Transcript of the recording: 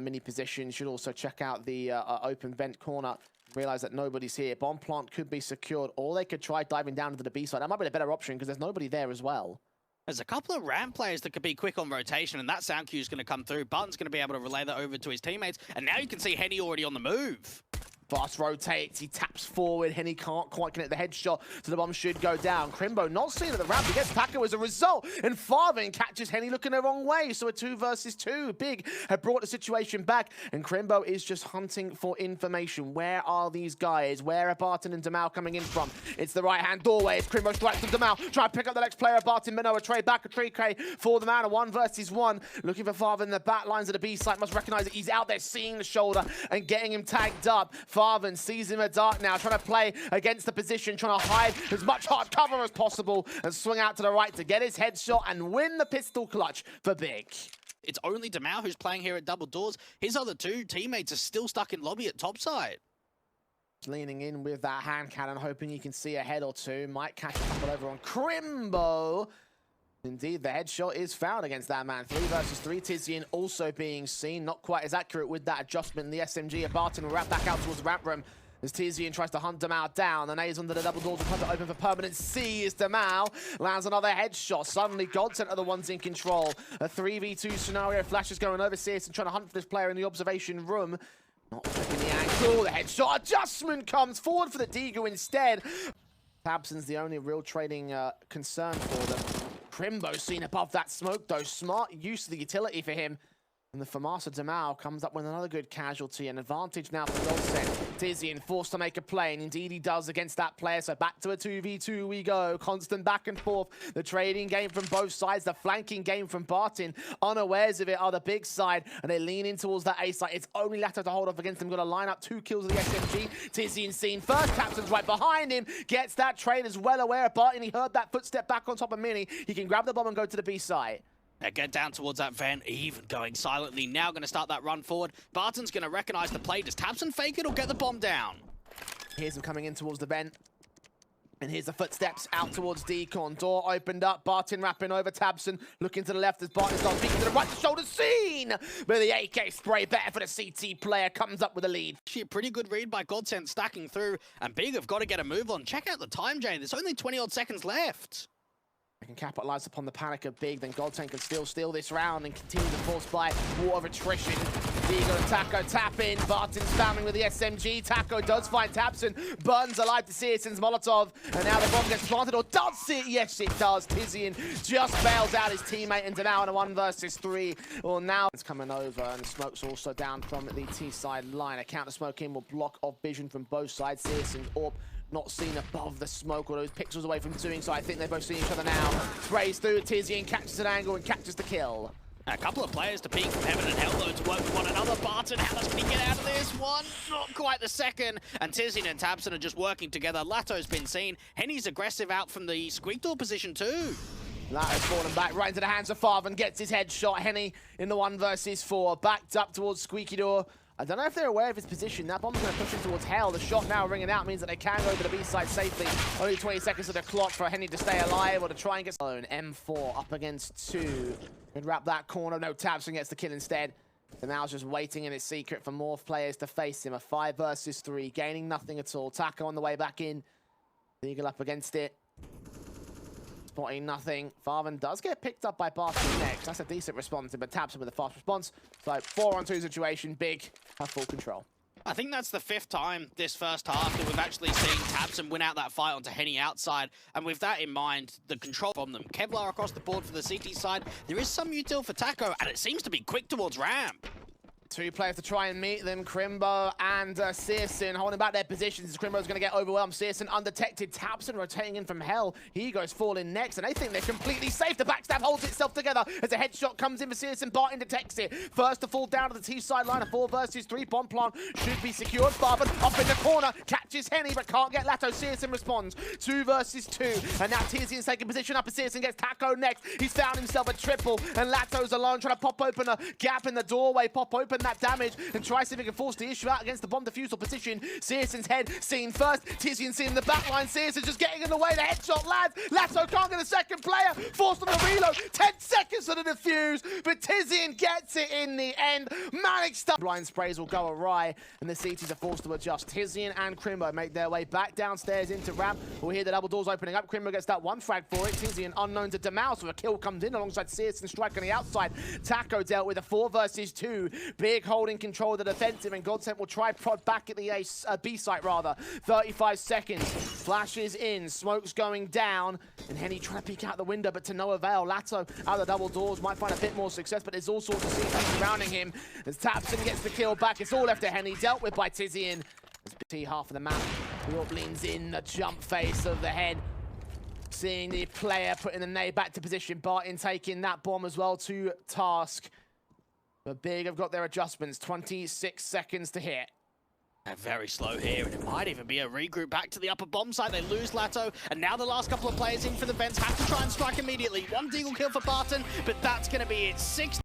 mini position. Should also check out the open vent corner. Realize that nobody's here. Bomb plant could be secured, or they could try diving down to the B side. That might be a better option because there's nobody there as well. There's a couple of ramp players that could be quick on rotation, and that sound cue is going to come through. Button's going to be able to relay that over to his teammates, and now you can see Henny already on the move. Fast rotates, he taps forward, Henny can't quite connect the headshot, so the bomb should go down. Crimbo not seen at the ramp, he gets Paco as a result, and Farvin catches Henny looking the wrong way, so a 2 versus 2. Big had brought the situation back, and Crimbo is just hunting for information. Where are these guys? Where are Barton and Damao coming in from? It's the right-hand doorway, it's Crimbo strikes from Damao, try to pick up the next player, Barton, Minoa, trade back a 3K for the man, a 1 versus 1. Looking for Farvin, the back lines of the B site must recognize that he's out there seeing the shoulder and getting him tagged up. Farvin sees him in the dark now, trying to play against the position, trying to hide as much hard cover as possible and swing out to the right to get his headshot and win the pistol clutch for Big. It's only Damao who's playing here at double doors. His other 2 teammates are still stuck in lobby at topside. Leaning in with that hand cannon, hoping you can see a head or 2. Might catch a couple over on Crimbo. Indeed, the headshot is found against that man. 3 versus 3. Tizian also being seen. Not quite as accurate with that adjustment. The SMG of Barton will wrap back out towards the ramp room as Tizian tries to hunt Damao down. The nades under the double doors will cut it open for permanent. Sees Damao. Lands another headshot. Suddenly, Godsent are the ones in control. A 3v2 scenario. Flash is going over CS and trying to hunt for this player in the observation room. Not taking the angle. The headshot adjustment comes forward for the Digu instead. Tabson's the only real trading concern for them. Crimbo seen above that smoke, though. Smart use of the utility for him. And the Famasa Damao comes up with another good casualty. An advantage now for Godsent. Tizian forced to make a play, and indeed he does against that player. So back to a 2v2 we go. Constant back and forth. The trading game from both sides. The flanking game from Barton. Unawares of it are the big side. And they lean in towards that A side. It's only Lato to hold off against them. Got to line up 2 kills of the SMG. Tizian seen first. Captain's right behind him. Gets that trade as well aware of Barton. He heard that footstep back on top of Mini. He can grab the bomb and go to the B side. They get down towards that vent, even going silently. Now going to start that run forward. Barton's going to recognize the play. Does Tabson fake it or get the bomb down? Here's him coming in towards the vent. And here's the footsteps out towards Decon. Door opened up. Barton wrapping over Tabson. Looking to the left as Barton's not peeking to the right. The shoulder seen. But the AK spray better for the CT player. Comes up with a lead. Actually, a pretty good read by Godsent stacking through. And Big have got to get a move on. Check out the time, Jay. There's only 20-odd seconds left. They can capitalize upon the panic of Big, then Godsent can still steal this round and continue to force by war of attrition. Diego and Taco tap in. Barton's spamming with the SMG. Taco does find Tabson. Burns alive to CSN's Molotov. And now the bomb gets planted, or does it? Yes, it does. Tizian just bails out his teammate and Damao in a 1 versus 3. Well, now it's coming over, and smoke's also down from the T side line. A counter smoke in will block off vision from both sides. CSN's AWP not seen above the smoke, or those pixels away from doing so. I think they're both seeing each other now. Sprays through, Tizian catches an angle and catches the kill. A couple of players to peek from heaven and hell, though, to work with one another. Barton, how much can he get out of this one? Not quite the second. And Tizian and Tabson are just working together. Lato's been seen. Henny's aggressive out from the squeak door position too. Lato's fallen back right into the hands of Farvin, gets his headshot. Henny in the 1 versus 4, backed up towards Squeaky Door. I don't know if they're aware of his position. That bomb's going to push him towards hell. The shot now ringing out means that they can go to the B side safely. Only 20 seconds of the clock for Henny to stay alive or to try and get alone. M4 up against 2. Could wrap that corner. No, Tabson gets the kill instead. And now just waiting in his secret for more players to face him. A 5 versus 3, gaining nothing at all. Taco on the way back in. Eagle up against it. Spotting nothing. Farvin does get picked up by Barton next. That's a decent response, but Tabson with a fast response. So 4-on-2 situation. Big have full control. I think that's the 5th time this first half that we've actually seen Tabson win out that fight onto Henny outside. And with that in mind, the control from them. Kevlar across the board for the CT side. There is some util for Taco, and it seems to be quick towards ramp. 2 players to try and meet them. Crimbo and Searson holding back their positions. Crimbo's going to get overwhelmed. Searson undetected. Tabson rotating in from hell. He goes falling next, and they think they're completely safe. The backstab holds itself together as a headshot comes in for Searson. Barton detects it. First to fall down to the T side line. A 4 versus 3 bomb plant should be secured. Farvin up in the corner. Catch catches Henny, but can't get Lato. Searson responds. 2 versus 2. And now Tizian's taking position up, and Searson gets Taco next. He's found himself a triple, and Lato's alone, trying to pop open a gap in the doorway, pop open that damage, and try to see if he can force the issue out against the bomb defusal position. Searson's head seen first. Tizian seen the back line. Searson just getting in the way. The headshot lands. Lato can't get a second player. Forced on the reload. 10 seconds for the defuse, but Tizian gets it in the end. Manic stuff. Blind sprays will go awry, and the CTs are forced to adjust. Tizian and Crimbo make their way back downstairs into ramp. We'll hear the double doors opening up. Crimbo gets that one frag for it. Tizian unknown to Demouse, so a kill comes in alongside Searson striking the outside. Taco dealt with a 4 versus 2. Big holding control of the defensive, and Godsent will try prod back at the B site rather. 35 seconds. Flashes in. Smoke's going down, and Henny trying to peek out the window, but to no avail. Lato out the double doors might find a bit more success, but there's all sorts of CTs surrounding him. As Tapson gets the kill back, it's all left to Henny, dealt with by Tizian. See half of the map. York leans in, the jump face of the head. Seeing the player putting the nade back to position. Barton taking that bomb as well to task. But Big have got their adjustments. 26 seconds to hit. They're very slow here, and it might even be a regroup back to the upper bomb site. They lose Lato, and now the last couple of players in for the vents have to try and strike immediately. One deagle kill for Barton, but that's going to be it. 6